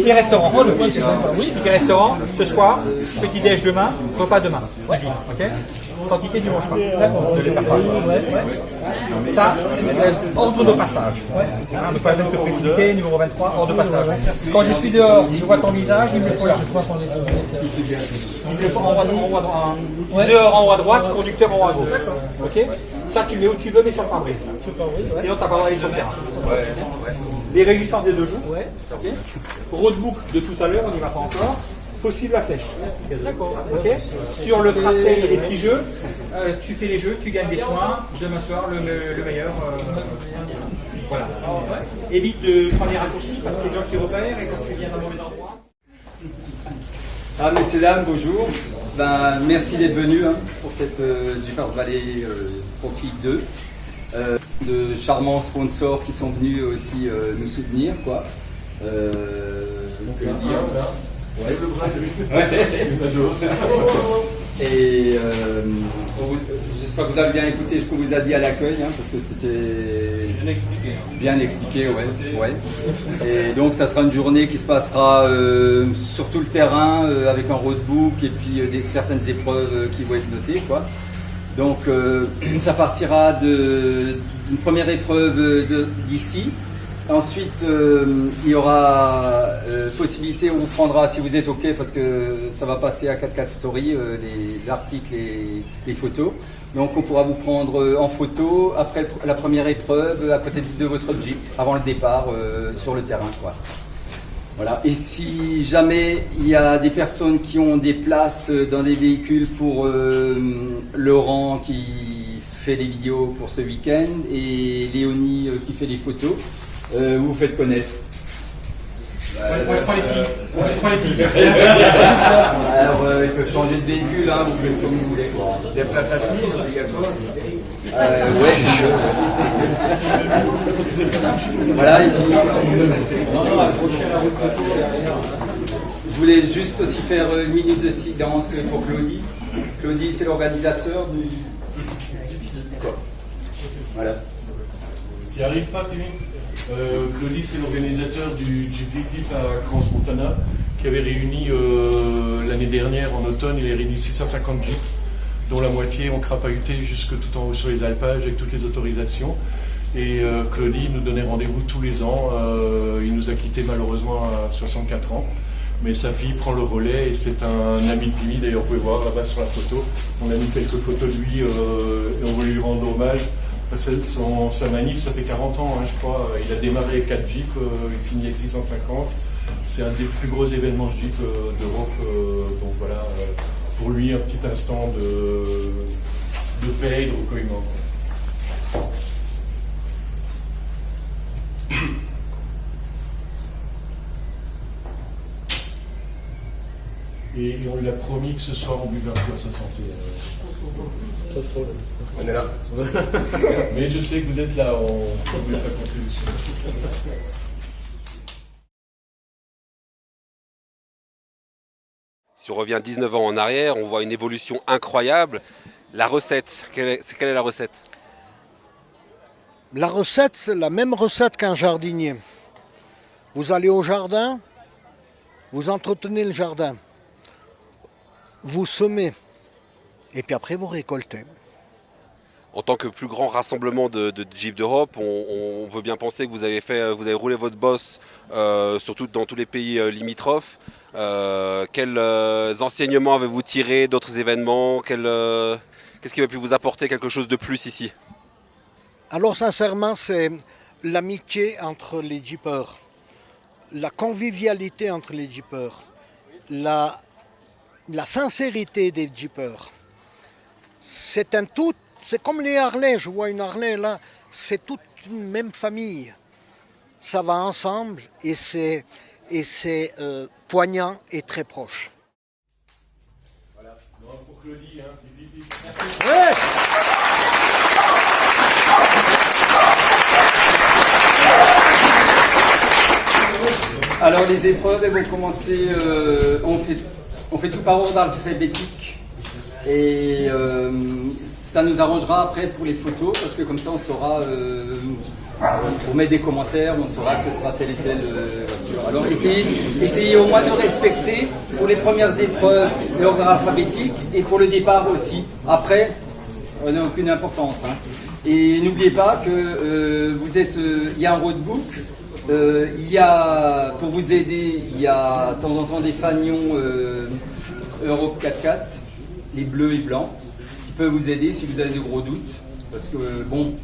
Ticket restaurant. Ticket restaurant, ce soir, petit déj demain, repas demain. Ok. Sans ticket dimanche pas. Ça, ordre de passage. Ne pas te précipiter, numéro 23, ordre de passage. Quand je suis dehors, je vois ton visage, il me le faut là. Il me le faut dehors en haut à droite, conducteur en haut à gauche. Ok. Ça, tu le mets où tu veux, mais sur le pare-brise. Sinon, tu n'as pas le droit d'aller sur le terrain. Les réjouissances des 2 jours. Okay. Roadbook de tout à l'heure, on n'y va pas encore. Il faut suivre la flèche. D'accord. Okay. Sur le tracé, il y a des petits jeux. Tu fais les jeux, tu gagnes des points. Demain soir, le meilleur. Voilà. Évite de prendre des raccourcis parce qu'il y a des gens qui repèrent et quand tu viens d'un mauvais endroit. Ah, messieurs, dames, bonjour. Merci d'être venus pour cette Jeepers Valley Trophy 2. De charmants sponsors qui sont venus aussi nous soutenir, quoi. On peut le dire. Et j'espère que vous avez bien écouté ce qu'on vous a dit à l'accueil, parce que c'était bien expliqué, ouais. Et donc ça sera une journée qui se passera sur tout le terrain avec un roadbook et puis certaines épreuves qui vont être notées, quoi. Donc ça partira d'une première épreuve d'ici. Ensuite, il y aura possibilité, on vous prendra si vous êtes OK, parce que ça va passer à 4x4 Story, l'article et les photos. Donc on pourra vous prendre en photo après la première épreuve à côté de votre Jeep, avant le départ sur le terrain, quoi. Voilà. Et si jamais il y a des personnes qui ont des places dans des véhicules pour Laurent qui fait les vidéos pour ce week-end et Léonie qui fait les photos, vous vous faites connaître. Moi je prends les filles. Alors ils peuvent changer de véhicule, vous faites comme vous voulez. Des places assises obligatoires. Ouais, c'est sûr. Voilà. Je voulais juste aussi faire une minute de silence pour Claudie. Claudie, c'est l'organisateur du. Voilà. Tu n'y arrives pas, Kevin? Claudie, c'est l'organisateur du GP à Crans-Montana qui avait réuni l'année dernière en automne, il a réuni 650 jeeps, dont la moitié ont crapahuté jusque tout en haut sur les alpages avec toutes les autorisations. Et Claudie nous donnait rendez-vous tous les ans. Il nous a quittés malheureusement à 64 ans. Mais sa fille prend le relais et c'est un ami de Pimi, d'ailleurs vous pouvez voir là-bas sur la photo. On a mis quelques photos de lui et on veut lui rendre hommage. Sa manif, ça fait 40 ans, je crois. Il a démarré avec 4 jeeps, il finit avec 650. C'est un des plus gros événements Jeep d'Europe. Donc voilà, pour lui, un petit instant de paix et de recueillement. Et on lui a promis que ce soir on buvait un peu à sa santé. On est là. Mais je sais que vous êtes là, on met sa contribution. Si on revient 19 ans en arrière, on voit une évolution incroyable. La recette, quelle est la recette? La recette, c'est la même recette qu'un jardinier. Vous allez au jardin, vous entretenez le jardin, vous semez, et puis après vous récoltez. En tant que plus grand rassemblement de Jeep d'Europe, on peut bien penser que vous avez roulé votre bosse surtout dans tous les pays limitrophes. Quels enseignements avez-vous tiré d'autres événements? Qu'est-ce qui va pu vous apporter quelque chose de plus ici? Alors sincèrement, c'est l'amitié entre les jeepers, la convivialité entre les jeepers, la sincérité des jeepers. C'est un tout, c'est comme les Harley, je vois une Harley là, c'est toute une même famille. Ça va ensemble et c'est poignant et très proche. Voilà, pour Claudie, Merci. Ouais. Alors les épreuves elles vont commencer, on fait tout par ordre alphabétique et ça nous arrangera après pour les photos parce que comme ça on saura Pour mettre des commentaires, on saura que ce sera telle et telle voiture. Alors essayez au moins de respecter pour les premières épreuves l'ordre alphabétique et pour le départ aussi. Après, on n'a aucune importance. Hein. Et n'oubliez pas que il y a un roadbook. Il y a, pour vous aider, il y a de temps en temps des fanions Europe 4x4, les bleus et blancs, qui peuvent vous aider si vous avez de gros doutes. Parce que bon,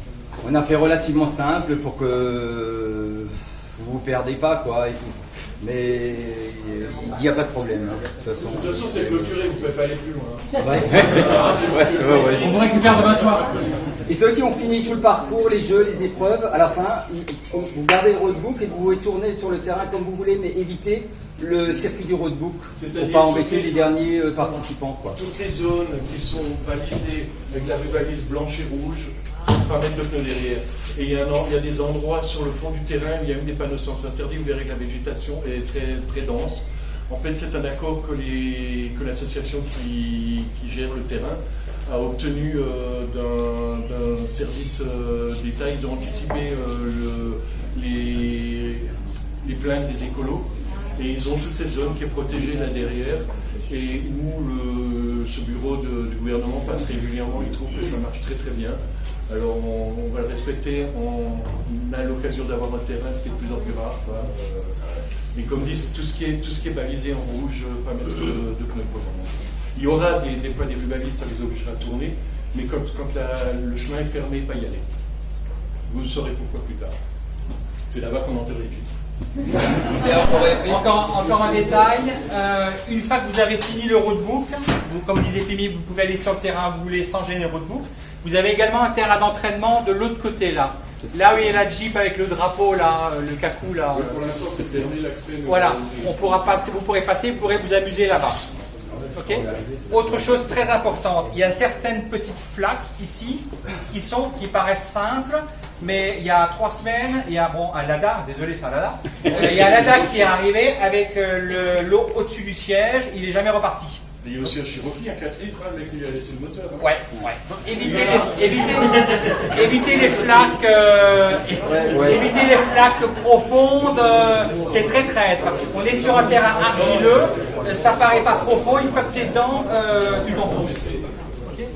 on a fait relativement simple pour que vous vous perdez pas, quoi. Mais il n'y a pas de problème. Hein, de toute façon, c'est clôturé, vous ne pouvez pas aller plus loin. On vous récupère demain soir. Et ceux qui ont fini tout le parcours, les jeux, les épreuves, à la fin, vous gardez le roadbook et vous pouvez tourner sur le terrain comme vous voulez, mais évitez le circuit du roadbook pour pas embêter les derniers participants. Quoi. Toutes les zones qui sont balisées avec la balise blanche et rouge, pas mettre le pneu derrière. Et il y a des endroits sur le fond du terrain où il y a même des panneaux sens interdits, vous verrez que la végétation est très, très dense. En fait, c'est un accord que l'association qui gère le terrain a obtenu d'un service d'État. Ils ont anticipé les plaintes des écolos et ils ont toute cette zone qui est protégée là derrière. Et nous, ce bureau du gouvernement passe régulièrement, il trouve que ça marche très très bien. Alors on va le respecter, on a l'occasion d'avoir un terrain, ce qui est de plus en plus rare. Mais comme dit, tout ce qui est balisé en rouge, pas mettre de pneus pour le moment. Il y aura des fois des balises, ça les obligera de tourner, mais quand le chemin est fermé, pas y aller. Vous saurez pourquoi plus tard. C'est là-bas qu'on enterre les jeeps. Encore un détail, une fois que vous avez fini le roadbook, comme disait Pimi, vous pouvez aller sur le terrain, vous voulez sans gêner le roadbook. Vous avez également un terrain d'entraînement de l'autre côté là. Là où il y a la Jeep avec le drapeau là, le cacou là. Pour l'instant c'est fermé l'accès. Voilà, on pourra passer, vous pourrez passer, vous pourrez vous amuser là-bas. Ok. Autre chose très importante, il y a certaines petites flaques ici qui paraissent simples, mais il y a 3 semaines, il y a un Lada, désolé c'est un Lada, il y a un Lada qui est arrivé avec l'eau au-dessus du siège, il n'est jamais reparti. Il y a aussi un Cherokee, un 4 litres, avec lui a laissé le moteur. Hein. Ouais. Donc, évitez les flaques, évitez les flaques profondes, c'est très traître. On est sur un terrain argileux, ça paraît pas profond, une fois que tu es dedans, tu t'enfonces. Okay.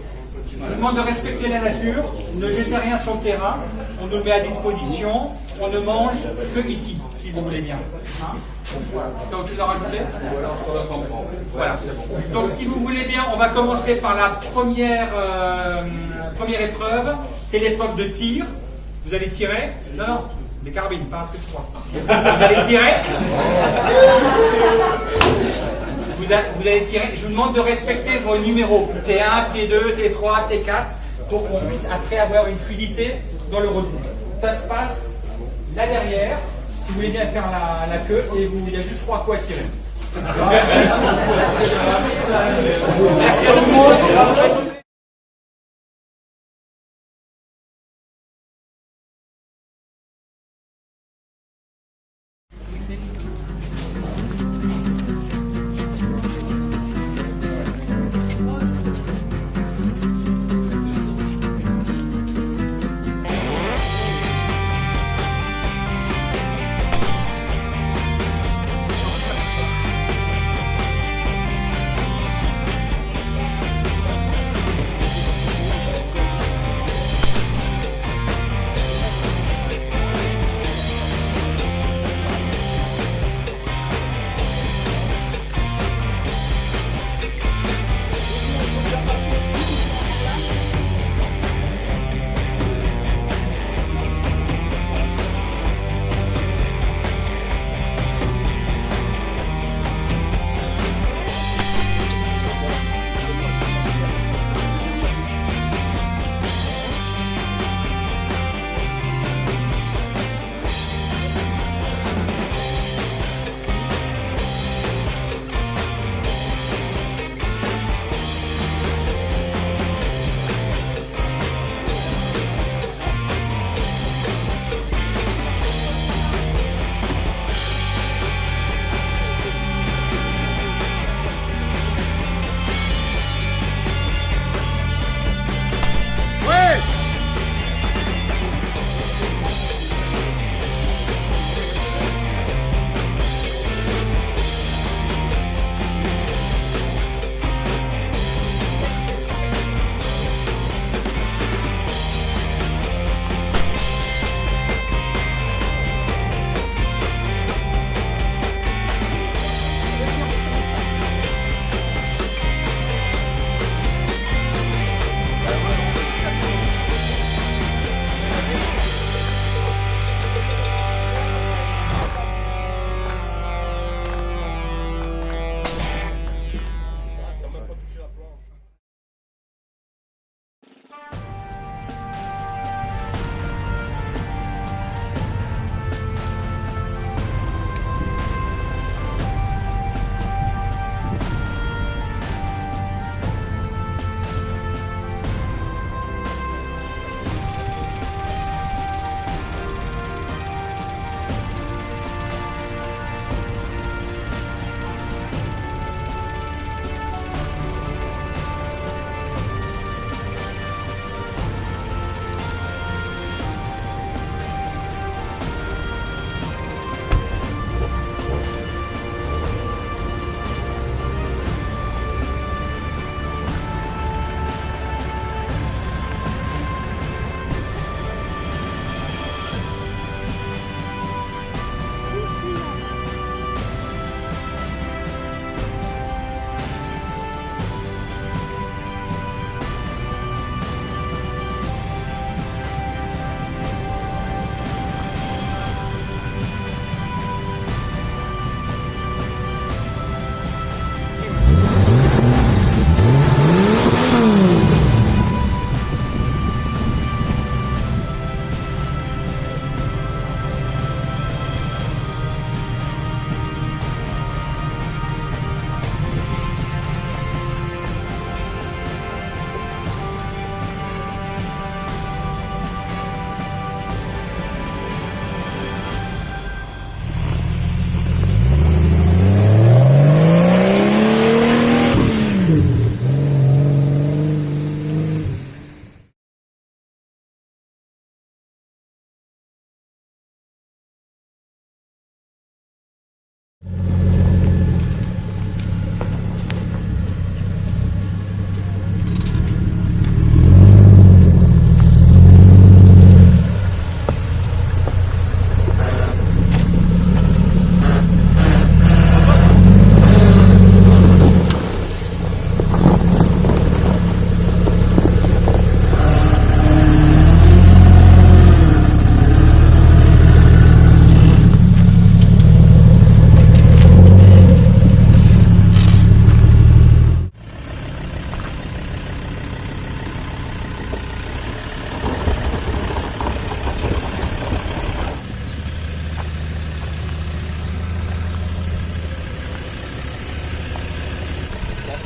Je vous demande de respecter la nature, ne jetez rien sur le terrain, on nous le met à disposition, on ne mange que ici, si vous voulez bien. Hein. T'as autre chose à rajouter? Voilà. Donc si vous voulez bien, on va commencer par la première épreuve. C'est l'épreuve de tir. Vous allez tirer. Non, des carabines, pas un truc froid. Vous allez tirer. Vous allez tirer. Je vous demande de respecter vos numéros. T1, T2, T3, T4, pour qu'on puisse après avoir une fluidité dans le roadbook. Ça se passe là derrière. Si vous voulez bien faire la queue, et il y a juste 3 coups à tirer. Merci à tout le monde.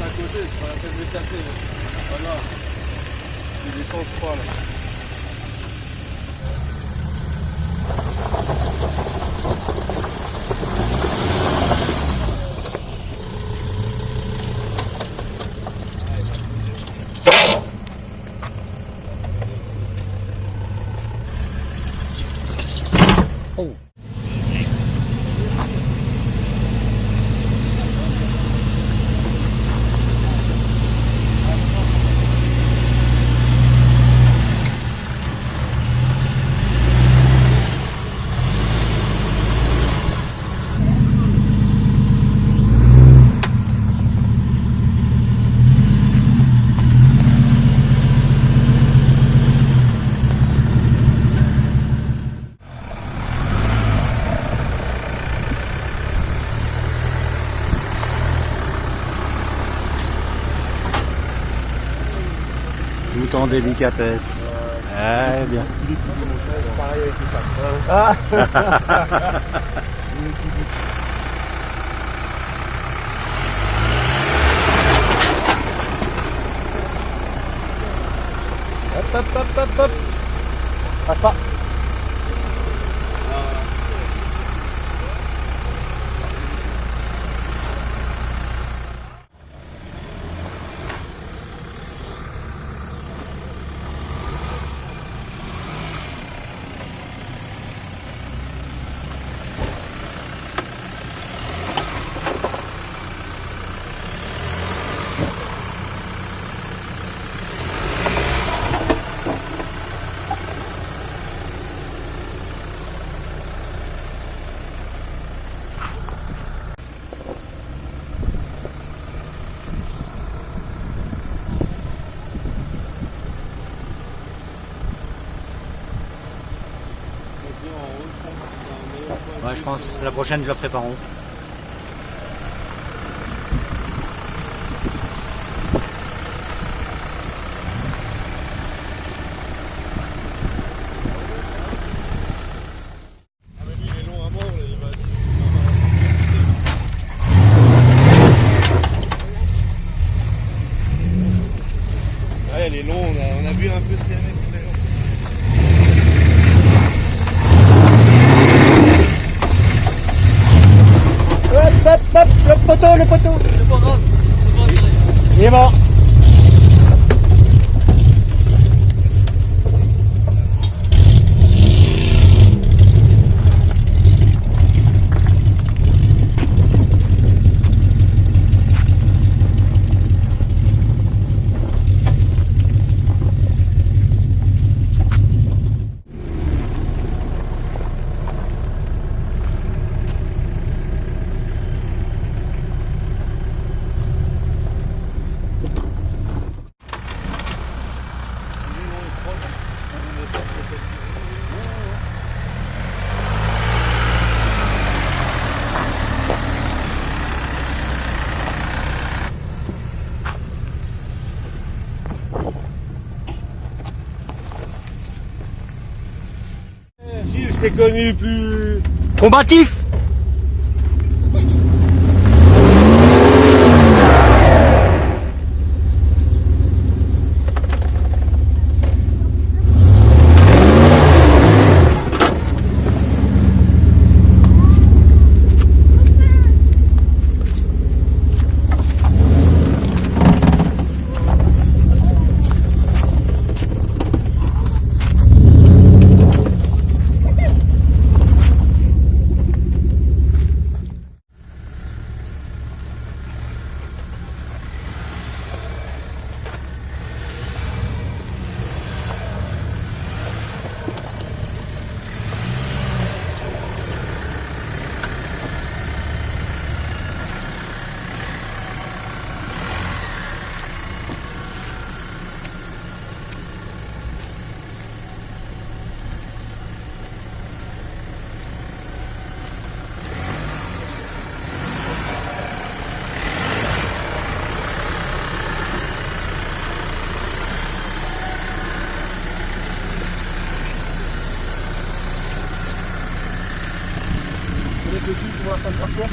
à côté, c'est pas la peine de casser. Voilà. Il descend, je crois, là. Tout en délicatesse. Eh bien. Pareil avec les femmes. Hop, hop, hop, hop, hop. Passe pas. Ouais, je pense. La prochaine, je la ferai par rond. Ouais, elle est longue, on a vu un peu ce qu'il y avait. Hop, hop, hop, le poteau. Il est mort. Je t'ai connu plus... Combatif. Ceci pour la fin de parcours.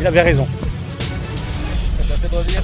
Il avait raison. Ça t'a fait revenir.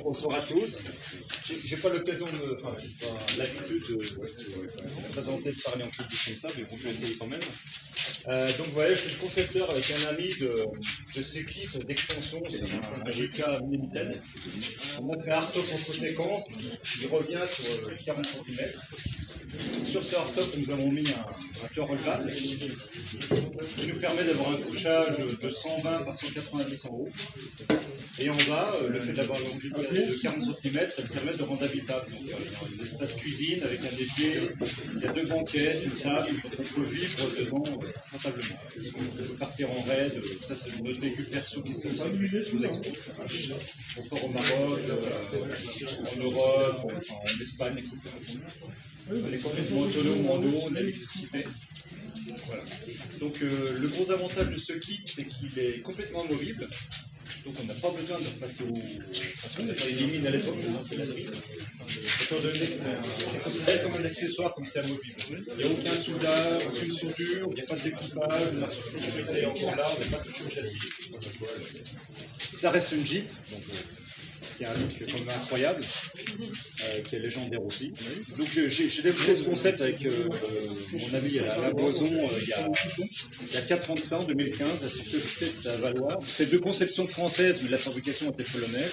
Bonsoir à tous. J'ai pas l'occasion de, enfin, j'ai pas l'habitude de présenter, de parler en public comme ça, mais bon, je vais essayer quand même. Donc voilà, je suis le concepteur avec un ami de ce kit d'extension, c'est un GK Limited. On a fait un hardtop en conséquence, qui revient sur 40 cm. Sur ce hardtop, nous avons mis un cœur relevable, ce qui nous permet d'avoir un couchage de 120 par 190 en haut. Et en bas, le fait d'avoir une longitude de 40 cm, ça te permet de rendre habitable. Donc, il y a un espace cuisine avec un évier, il y a deux banquettes, une table, on peut vivre dedans confortablement. On peut partir en raid, ça c'est notre véhicule perso qui s'est on part au Maroc, en Europe, en Espagne, etc. On est complètement autonome en eau, on a l'électricité. Voilà. Donc le gros avantage de ce kit, c'est qu'il est complètement amovible. Donc on n'a pas besoin de repasser au... on n'a pas les mines à l'époque, c'est la nuit. Étant donné que c'est considéré comme un accessoire, comme c'est amovible. Il n'y a aucun soudage, aucune soudure, il n'y a pas de découpage, la sécurité est encore là, on n'a pas touché au châssis. Ça reste une Jeep, donc, qui a un look quand même incroyable, qui est légendaire aussi. Donc j'ai développé ce concept avec mon ami à la Boison il y a 4 ans de ça, en 2015, la sortie de sa Valoir. C'est deux conceptions françaises, mais la fabrication était polonaise.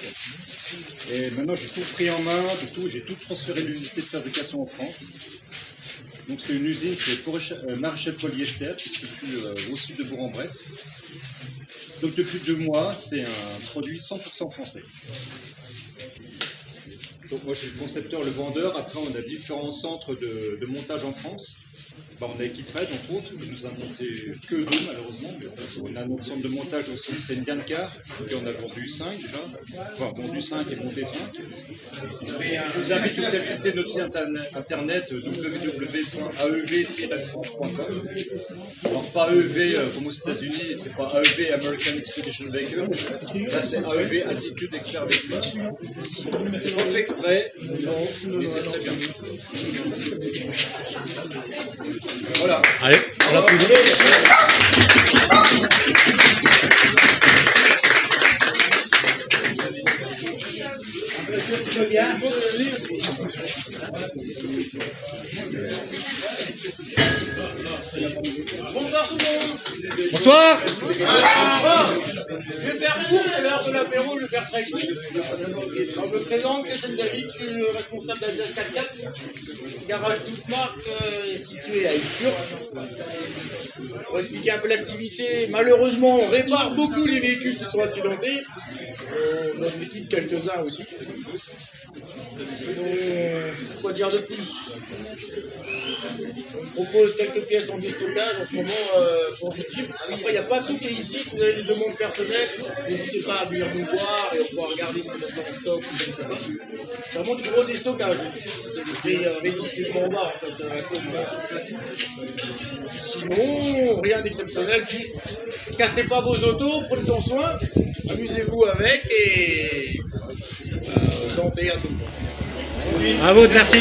Et maintenant j'ai tout pris en main, j'ai tout transféré de l'unité de fabrication en France. Donc c'est une usine, c'est Maréchal Polyester, qui se situe au sud de Bourg-en-Bresse. Donc depuis 2 mois, c'est un produit 100% français. Donc moi je suis le concepteur, le vendeur. Après on a différents centres de montage en France. On a Equitrade entre autres, qui nous a monté que 2 malheureusement. Mais on a notre centre de montage aussi, c'est une Car, et on a vendu 5 déjà. Enfin vendu 5 et monté 5. Je vous invite aussi à visiter notre site internet www.aev-france.com. Alors pas AEV comme aux États-Unis, c'est pas AEV American Expedition Vehicle, là c'est AEV Altitude Expert Vehicle. C'est pas fait exprès, mais c'est très bien. Voilà. Allez, on l'applaudit. Bonsoir tout le monde. Bonsoir. Je vais faire court, c'est l'heure de l'apéro, je vais faire très court. Alors, je me présente, Christian David, je suis le responsable d'Alsace 4x4, garage toute marque situé à Ypres. Pour expliquer un peu l'activité, malheureusement on répare beaucoup les véhicules qui sont accidentés. On équipe quelques-uns aussi. Quoi dire de plus? On propose quelques pièces en déstockage en ce moment pour des Jeeps. Après, il n'y a pas tout qui est ici. Si vous avez des demandes personnelles, n'hésitez pas à venir nous voir et on pourra regarder si on a ça en stock ou je ne sais pas. C'est vraiment du gros déstockage. C'est ridiculement bas en fait. Sinon, rien d'exceptionnel. Cassez pas vos autos, prenez-en soin, amusez-vous avec et santé à tout le monde. À vous, merci.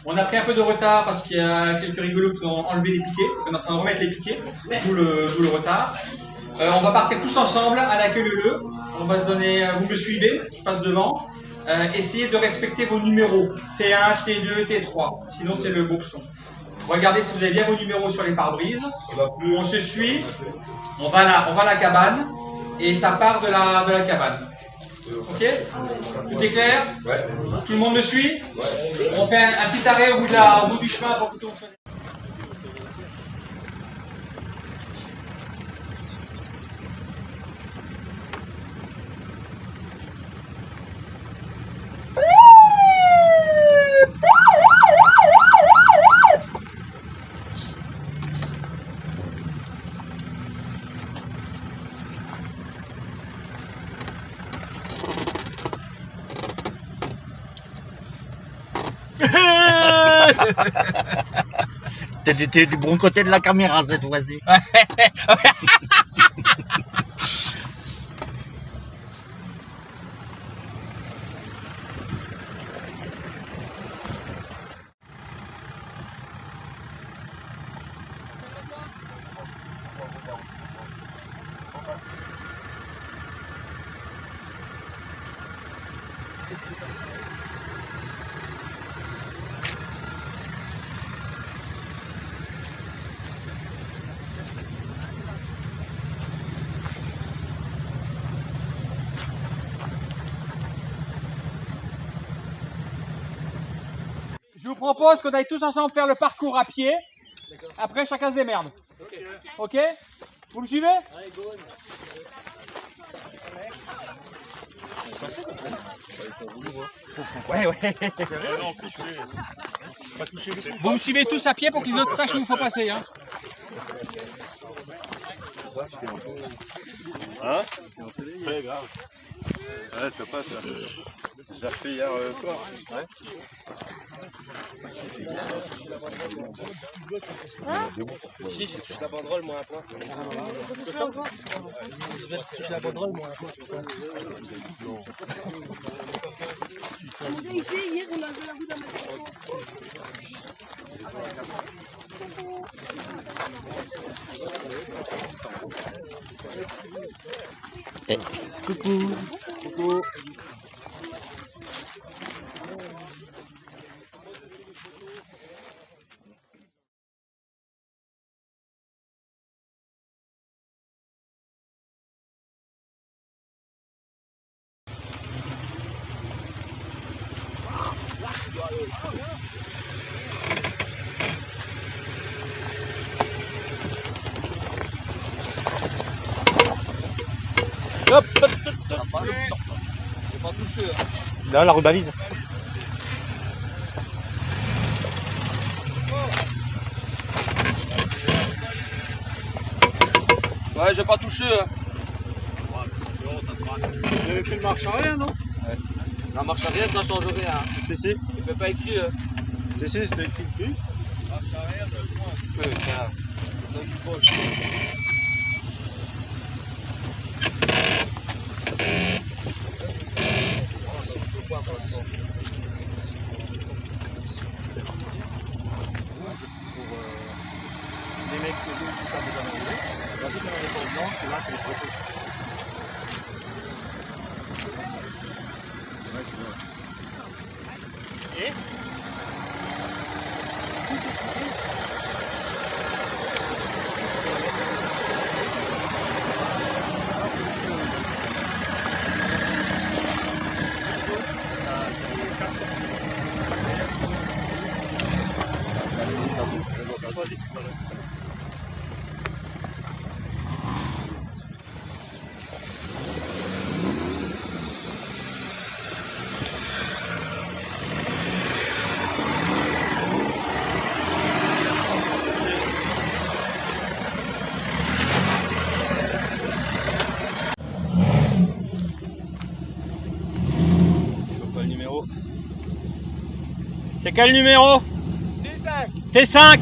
On a pris un peu de retard parce qu'il y a quelques rigolos qui ont enlevé les piquets. On est en train de remettre les piquets, d'où le retard. On va partir tous ensemble à la queue leu-leu. On va se donner, vous me suivez, je passe devant. Essayez de respecter vos numéros, T1, T2, T3, sinon c'est le boxon. Regardez si vous avez bien vos numéros sur les pare-brises. On se suit, on va à la cabane et ça part de la cabane. Ok? Tout est clair? Ouais. Tout le monde me suit? Ouais. On fait un petit arrêt au bout du chemin pour que tout le monde soit... T'es du bon côté de la caméra cette fois-ci. Je vous propose qu'on aille tous ensemble faire le parcours à pied. Après, chacun se démerde. Ok? Vous me suivez? Ouais. Vous me suivez tous à pied pour que les autres sachent où il faut passer. Hein? Hein? Très grave. Ouais, ça passe. J'ai refait hier soir. Ouais. Si, je touche la banderole, moi, un point. Je touche la banderole, moi, un point. Ici, hier, on a vu la rue d'un Coucou. Coucou. hop, hop. J'ai pas touché. Hein. Là, la rubalise. Ouais, j'ai pas touché. Hein. Vous avez fait une marche arrière, non? Ouais. La marche arrière, ça change rien. Hein. Si, si. Il peut pas écrire. Hein. Si, si, c'était écrit dessus. Marche arrière, putain. Les mecs qui savent déjà naviguer. Là, c'est qu'on est pas au blanc, et là, c'est les poteaux. Et tout c'est coupé. Tu choisis, voilà, c'est ça. C'est quel numéro? T5. T5.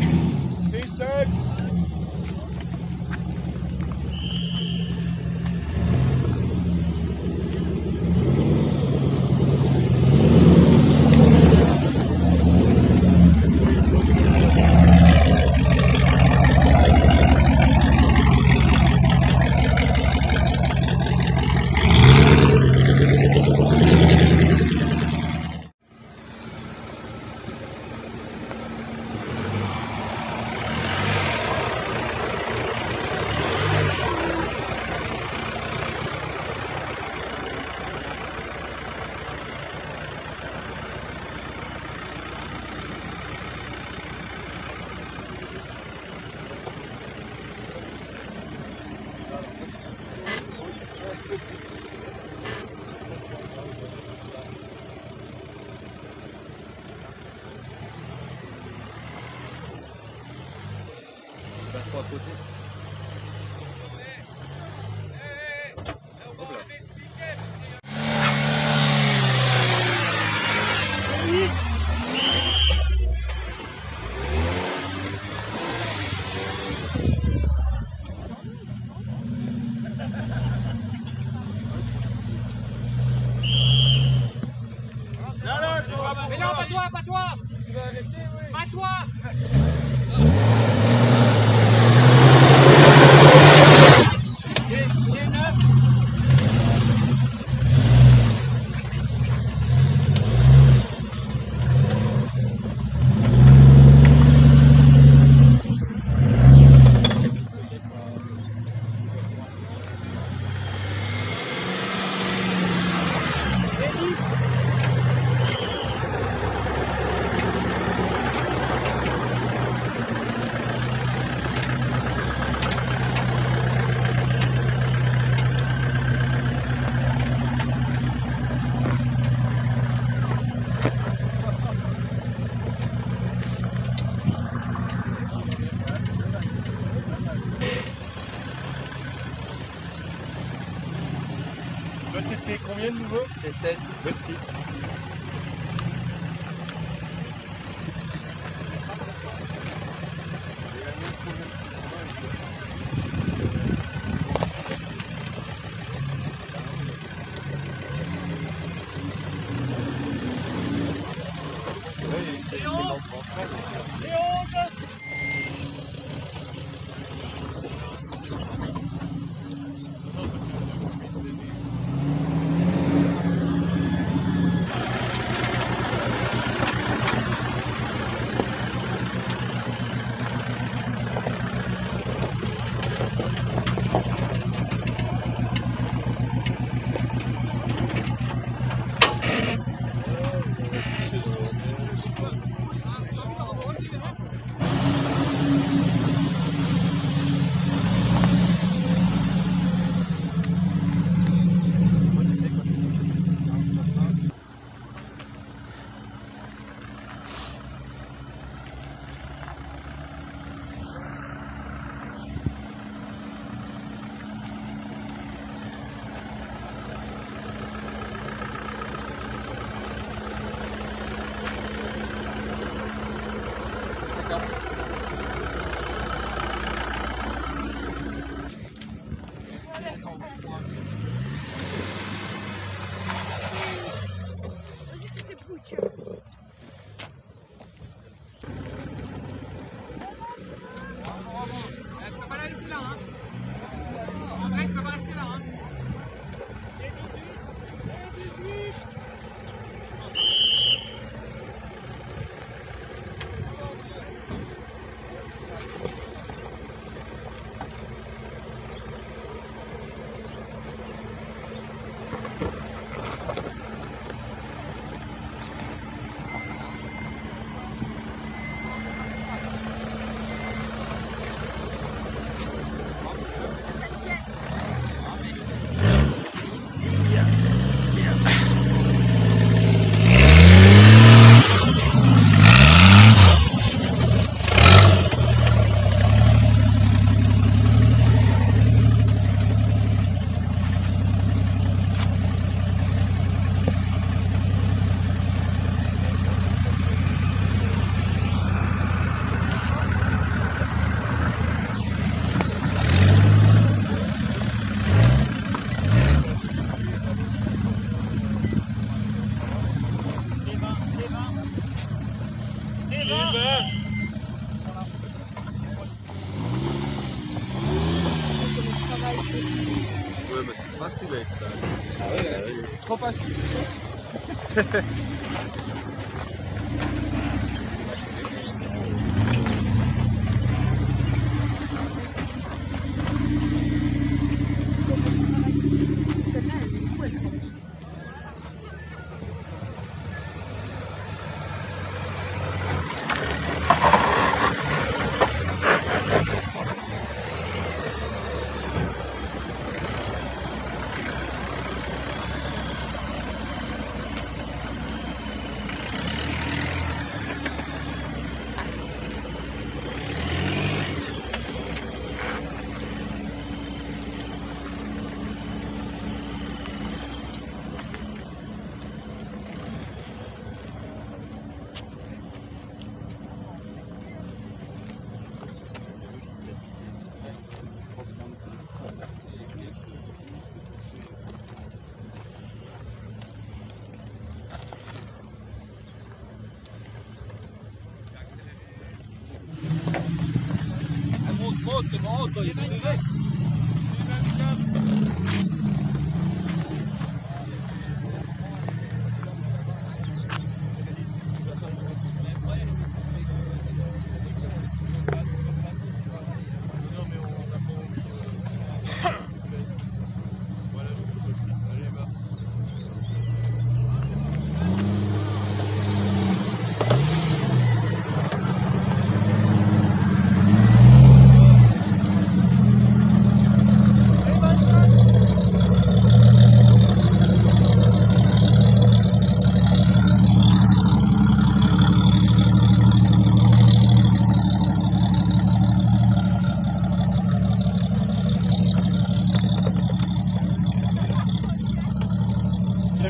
T5. Pas trop à côté. Mais non, pas toi, pas toi. Tu vas arrêter, oui. Pas toi. Toi, t'étais combien de nouveau? T7. Merci. Oui, c'est dans le ventre. peux pas la laisser là, hein. André, tu peux pas rester là, hein. Ouais, mais c'est facile avec ça. Ah ouais, trop facile. Celle-là, elle est fou, elle travaille.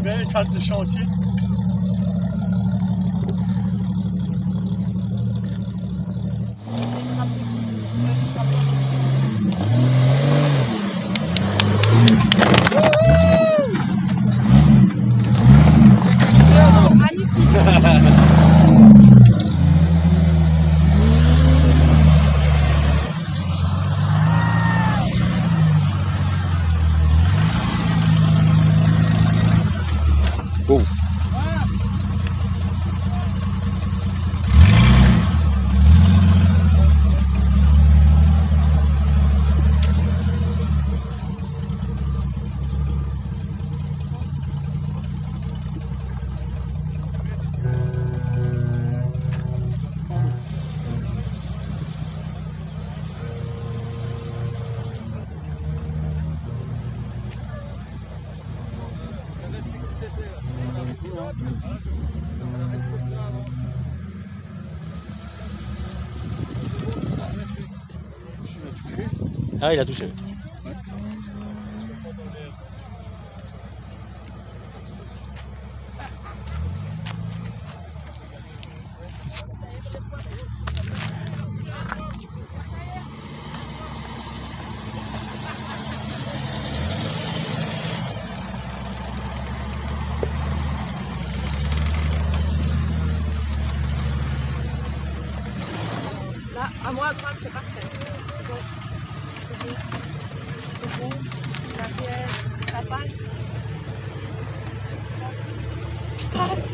bien les cadres de chantier. Ah, il a touché. Là, à moi à droite, c'est parfait. C'est bon. C'est bon. C'est bon. Ça passe. Ça passe.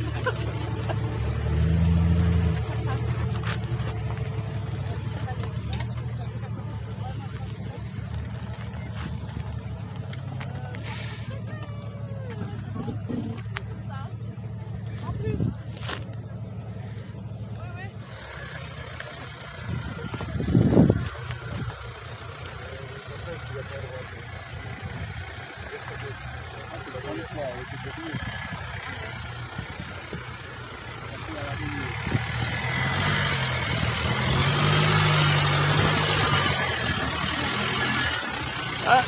En plus. Ah,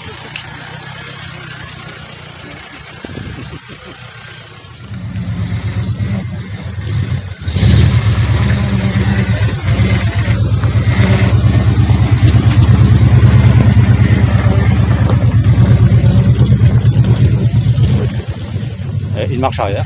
une marche arrière.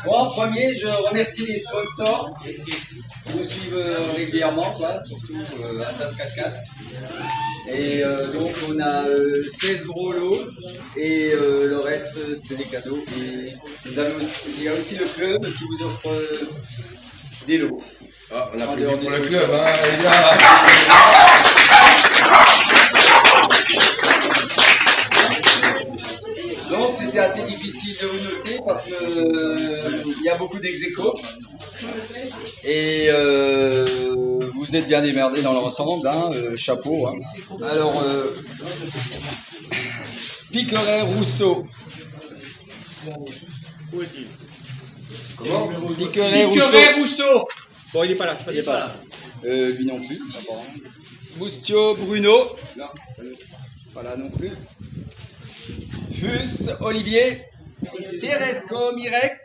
Bon, premier, je remercie les sponsors qui nous suivent régulièrement, quoi, surtout Atlas 4x4. Et donc on a 16 gros lots et le reste c'est des cadeaux. Et vous avez aussi, il y a aussi le club qui vous offre des lots. Ah, on a En plus dehors pour des le sponsors. club, hein, les gars. Donc c'était assez difficile de vous noter parce que il y a beaucoup d'ex-aequo. Et vous êtes bien démerdés dans l'ensemble, hein, chapeau. Hein. Alors, Piqueret-Rousseau. Où est-il? Comment? Piqueret-Rousseau. Bon, il n'est pas là, Il n'est pas là. Lui non plus, apparemment. Moustio Bruno. Non, pas là non plus. Fus Olivier. Teresco Mirek.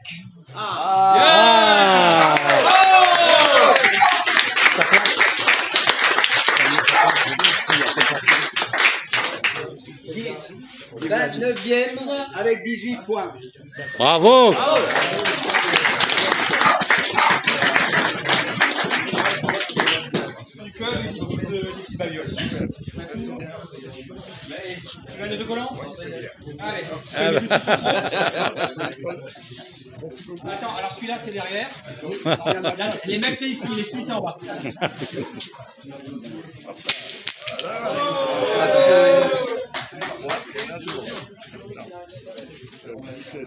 Ah. Oh 29e avec 18 points. Bravo. Tu veux un autocollant? Allez. Attends, alors celui-là c'est derrière. Là, les mecs c'est ici, les filles c'est en bas.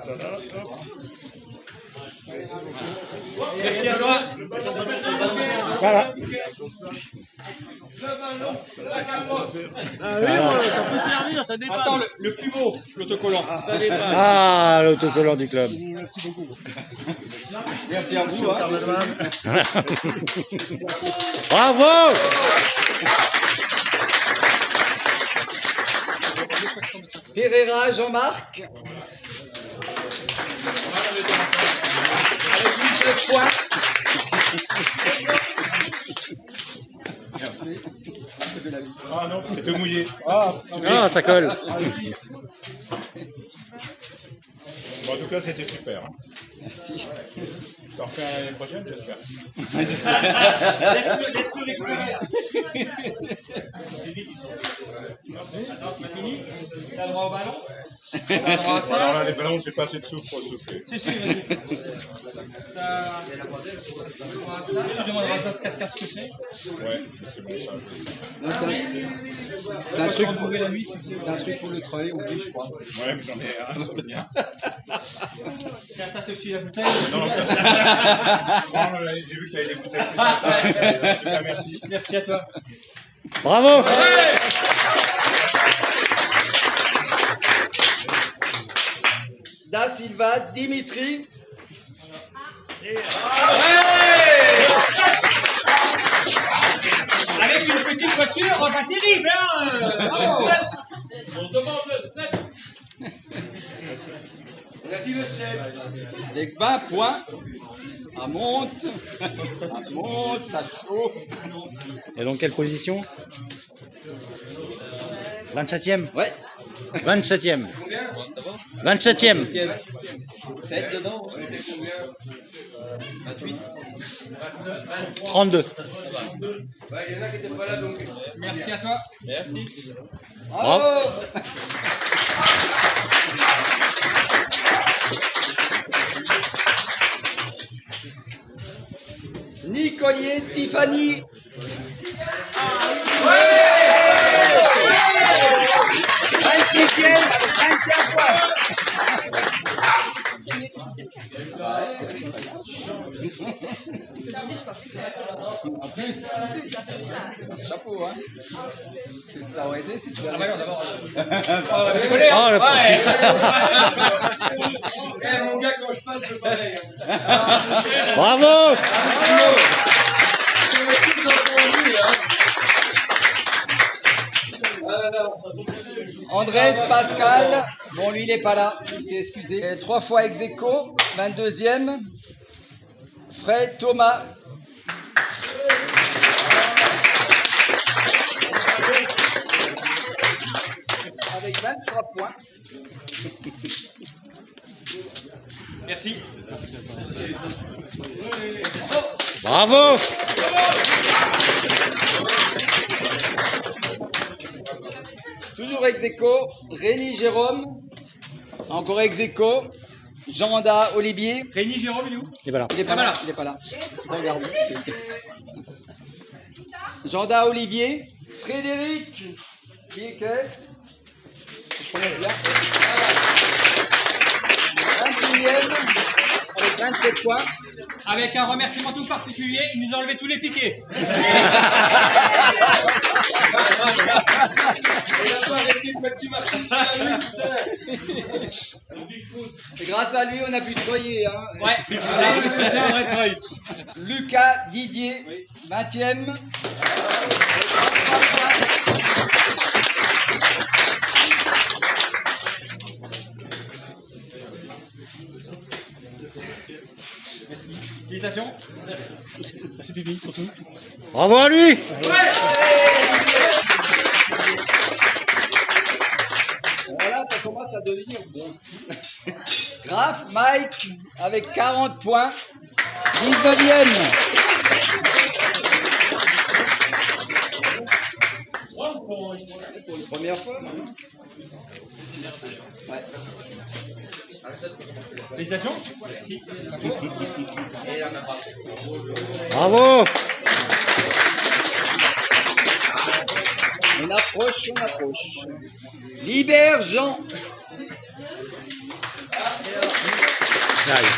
ça là. Merci à toi. Voilà. Ah oui, ça peut servir, ça dépasse. Attends, le plus beau, l'autocollant. Ça dépasse. Ah, l'autocollant du club. Merci beaucoup. Merci à vous. Hein. Bravo! Pereira Jean-Marc. Avec 19 points. Merci. Ah non, c'est tout mouillé. Ah, ça colle. Bon, en tout cas, c'était super. Merci. Tu en refais l'année prochaine, j'espère. Laisse-le récupérer. Merci. Attends, c'est pas fini. T'as le droit au ballon. Alors là, les ballons, j'ai pas assez de souffle pour souffler. Si, si, vas-y. Tu demanderas à 4 ce que c'est. Ouais, c'est bon ça. Non, c'est un truc pour la nuit. C'est un truc pour le treuil aussi, je crois. Ouais, mais j'en ai un, ça va bien. Tiens, ça c'est aussi la bouteille. Non, j'ai vu qu'il y avait des bouteilles plus sympas. En tout cas, merci. Merci à toi. Bravo! Da Silva, Dimitri. Avec une petite voiture, pas terrible, hein. On demande le 7. On a dit le 7. Avec 20 points. Ça monte. Ça monte, ça chauffe. Et donc, quelle position? 27e? Ouais. 27e. 27e. 7 dedans. 28. 32. Il y en a qui n'étaient pas là, donc. Merci à toi. Merci. Bravo. Nicolier, Tiffany. Ouais. 26e, 25 points. Chapeau, hein. Qu'est-ce que ça aurait été si tu avais... Ah bah non, d'abord... Oh, le profil. Eh mon gars, quand je passe, c'est pareil. Bravo! Andrés Pascal, bon lui il n'est pas là, il s'est excusé. Et 3 fois ex aequo, 22e. Fred Thomas. Avec 23 points. Merci. Bravo! Toujours ex aequo, Rémi Jérôme. Encore ex aequo, Jean-Da Olivier. Rémi Jérôme, il est où? Il est pas là. Il est pas là. Il est pas là. Regarde. Jean-Da Olivier. Frédéric. Qui est qu'est-ce? Je prononce bien. 26e. Avec 27 points. Avec un remerciement tout particulier, il nous a enlevé tous les piquets. Et grâce à lui, on a pu treuiller. Hein. Ouais, parce que c'est un vrai treuil. Lucas Didier, 20e. Félicitations. Merci Bibi pour tout. Bravo à lui! Voilà, ça commence à devenir bon. Graf Mike avec 40 points. 19e. Pour une première fois. Ouais. Félicitations. Bravo! On approche, on approche. Libère Jean. Allez.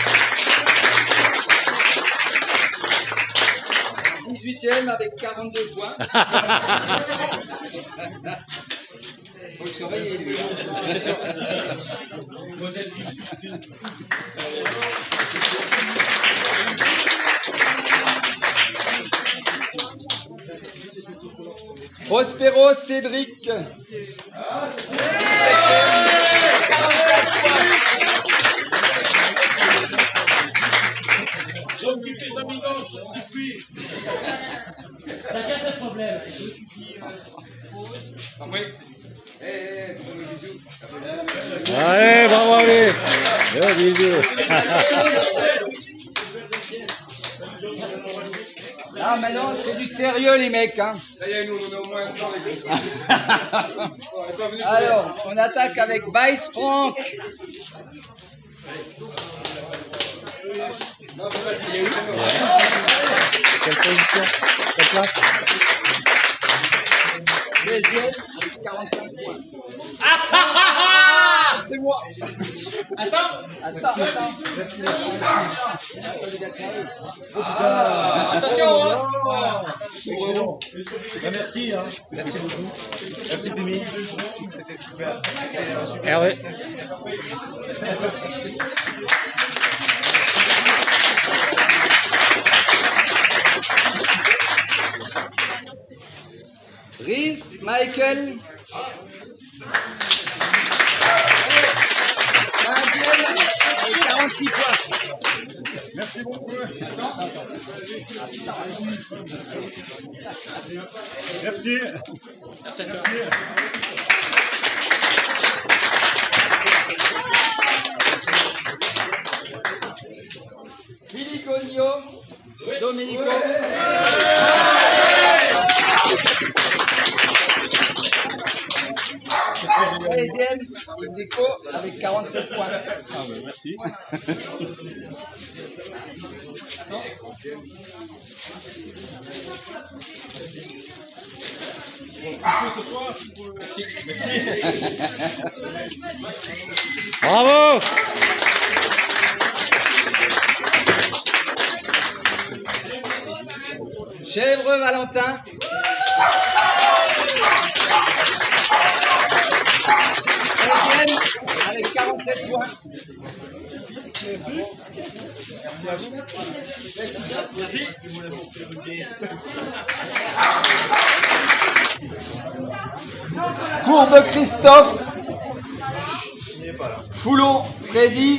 18e avec 42 points. Faut le surveiller, lui. Prospero Cédric. Donc tu fais sa vidange, ça suffit. Chacun ses problèmes. Allez, bravo à lui. Bisous. Ah, maintenant, c'est du sérieux, les mecs. Hein. Ça y est, nous, on est au moins un temps avec ça. Alors, on attaque avec Weiss Franck. Quelle position? Quelle place? Deuxième, 45 points. C'est moi. Attends. Merci. Attention, hein. Excellent. Merci, hein. Merci beaucoup. Merci Pimi. C'était super. Hervé. Rhys Michael. 20e et 46 points. Merci beaucoup. Merci. Merci. Filiconio. Domenico. Deuxième, ex-aequo avec 47 points. Ah ouais, merci. Merci. Bravo. Chèvre Valentin. Deuxième avec 47 points. Merci. Merci à vous. Merci. Courbe Christophe. Foulon Freddy.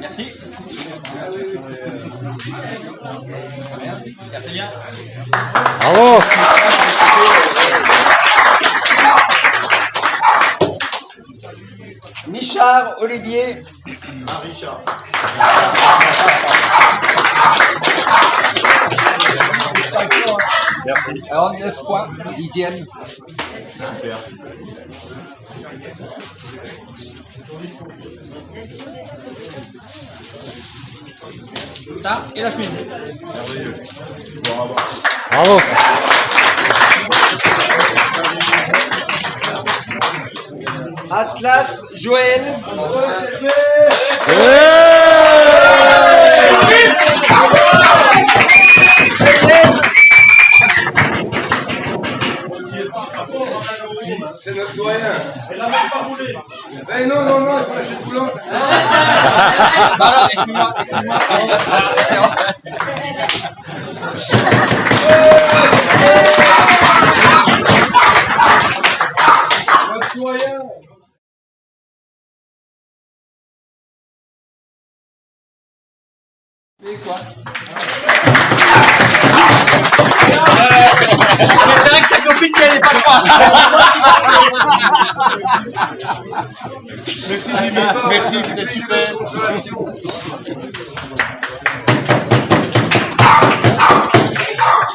Merci. Merci bien. Bravo. Michard Olivier. Ah, Richard. 49 points, 10e. Super. Ça et la chemise. Merveilleux. Bravo. Bravo. Atlas Joël. C'est notre doyen. Elle n'a même pas roulé. Eh non, il faut lâcher tout l'autre. Notre doyen. Et quoi? C'est vrai que ta copine qui n'est pas croire. Merci Jimmy. Merci, c'était super.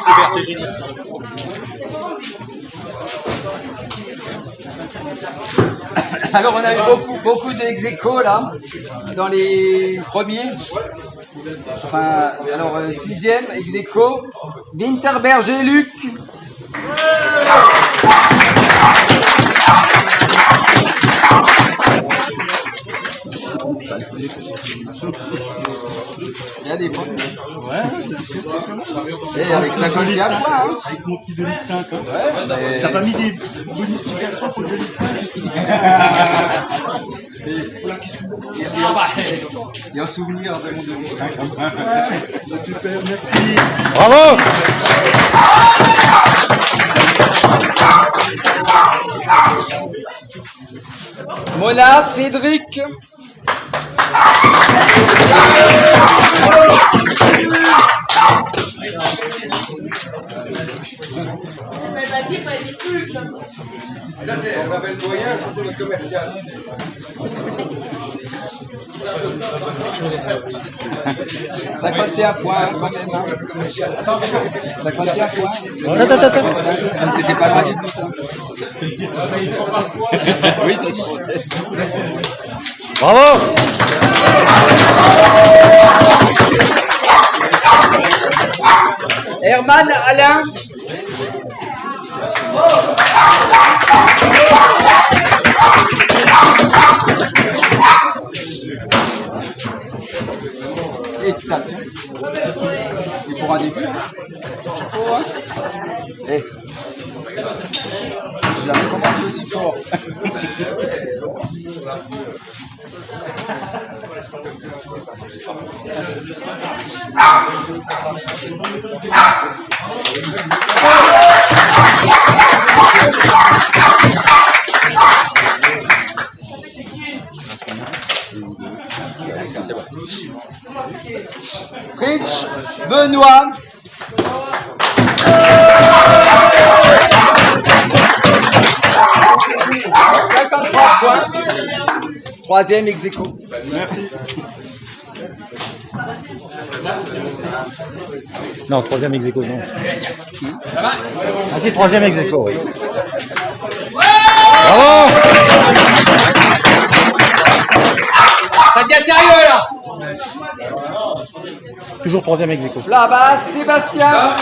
Liberté géniale. Alors on a eu beaucoup d'ex-aequo là, dans les premiers. Enfin, alors, 6e, ex-aequo, Winterberger Luc. Il y a des points. Ouais. Et avec la colle, il y a point. Hein. Avec mon petit 2,5 litres. Hein. Ouais, bah, t'as pas mis des bonifications pour le 2,5 litres. Il y a un souvenir de mon 2,5 litres. Super, merci. Bravo! Mona, Cédric. Ça c'est, on m'appelle doyen, ça c'est le commercial. Ça contient un point, quand même. Ça contient un point. Attends. T'étais pas loin du tout. Oui, ça se protège. Bravo! Herman, Alain. Et citation. Et pour un début, hein. Chapeau, hein. Eh. J'ai jamais commencé aussi fort. Rich, Benoît. Points. Troisième ex-aequo. Merci. Non, troisième ex-aequo, non. Ah si, troisième ex-aequo, oui. Bravo! Ça devient sérieux là. Toujours troisième ex-aequo. Là-bas, Sébastien.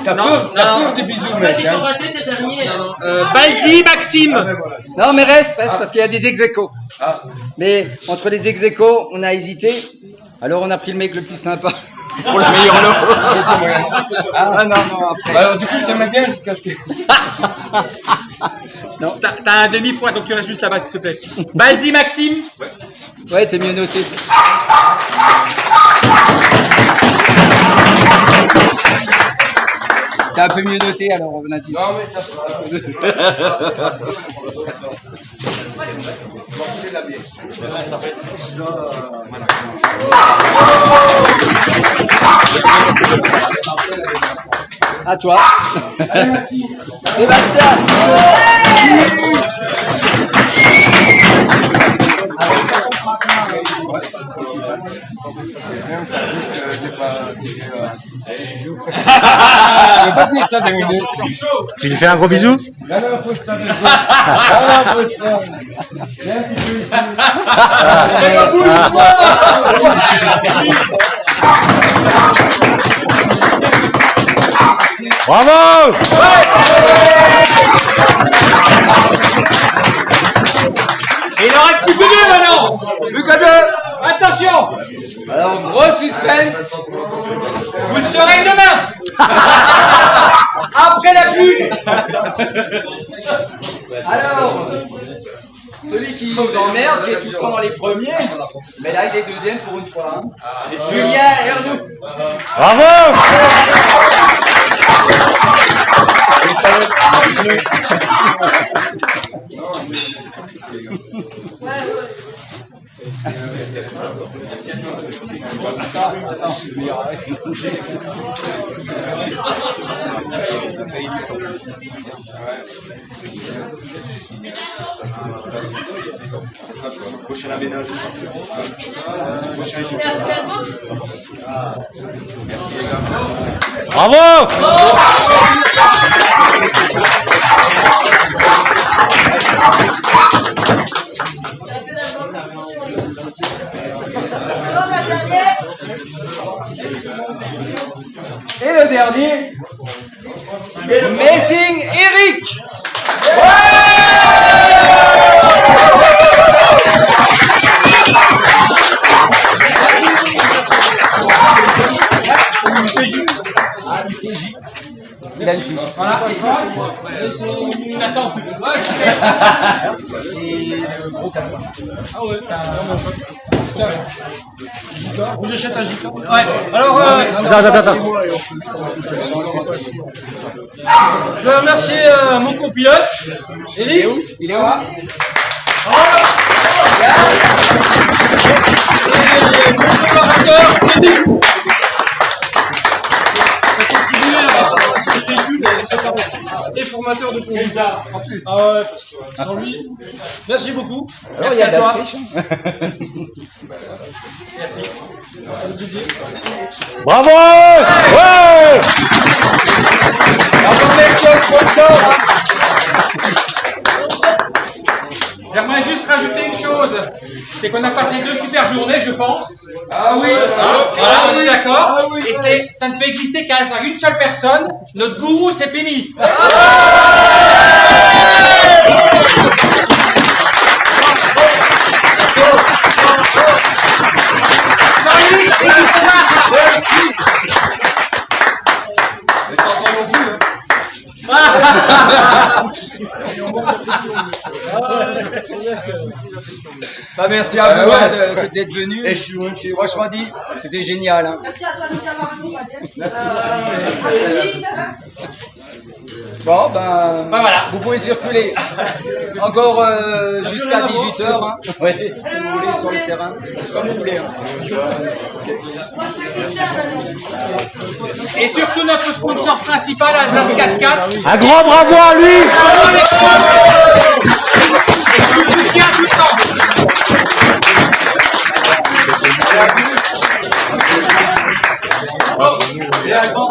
T'as peur des bisous, mec. Balzi, Maxime. Non, mais reste, parce qu'il y a des ex-aequo. Mais entre les ex-aequo, on a hésité. Alors on a pris le mec le plus sympa pour le meilleur lot. Ah non, après. Alors du coup, je t'aime bien jusqu'à ce que... Non, t'as un demi-point, donc tu restes juste là-bas, s'il te plaît. Balzi, Maxime. Ouais, t'es mieux noté. T'es un peu mieux noté, alors on a dit. Non, mais ça À toi. Sébastien. Tu lui fais un gros bisou? Non, non, pose ça 2 secondes. Non, pose ça. Viens un petit peu ici. Bravo! Et il en reste plus que 2 maintenant. Plus que 2. Attention. Alors, gros suspense. Vous le saurez demain. Après la pluie. Alors, celui qui nous emmerde, qui est tout le temps dans les premiers, mais là il est deuxième pour une fois. Hein. Julien Hernou. Bravo! Prochain aménage. Bravo! public. Il a une fille. Voilà, c'est la santé. Et le gros cadeau. Ah ouais, j'achète un gitan. Ouais, alors. Attends. Je vais remercier mon copilote. Eric. Il est où? Et mon préparateur, Cédric. Et formateur de conduite. En plus. Ah ouais, parce que sans lui. Merci beaucoup. Alors, Merci il y a à de la toi. triche. Merci. Bravo! Ouais! Alors, merci au sponsor. J'aimerais juste rajouter une chose, c'est qu'on a passé 2 super journées, je pense. Ah oui, voilà, on est d'accord. Et ça ne peut exister qu'à une seule personne. Notre gourou, c'est Pémi. Bah, merci à vous d'être venus. Et franchement dit, c'était génial. Hein. Merci à toi de nous avoir accompagnés. Merci. Bon, ben, voilà. vous pouvez circuler encore jusqu'à 18h, hein. Oui, si vous voulez, sur le terrain, comme vous voulez. Hein. Et surtout notre sponsor principal, Alsace 4x4. Un grand bravo à lui! Et je vous soutiens tout le temps. Et un grand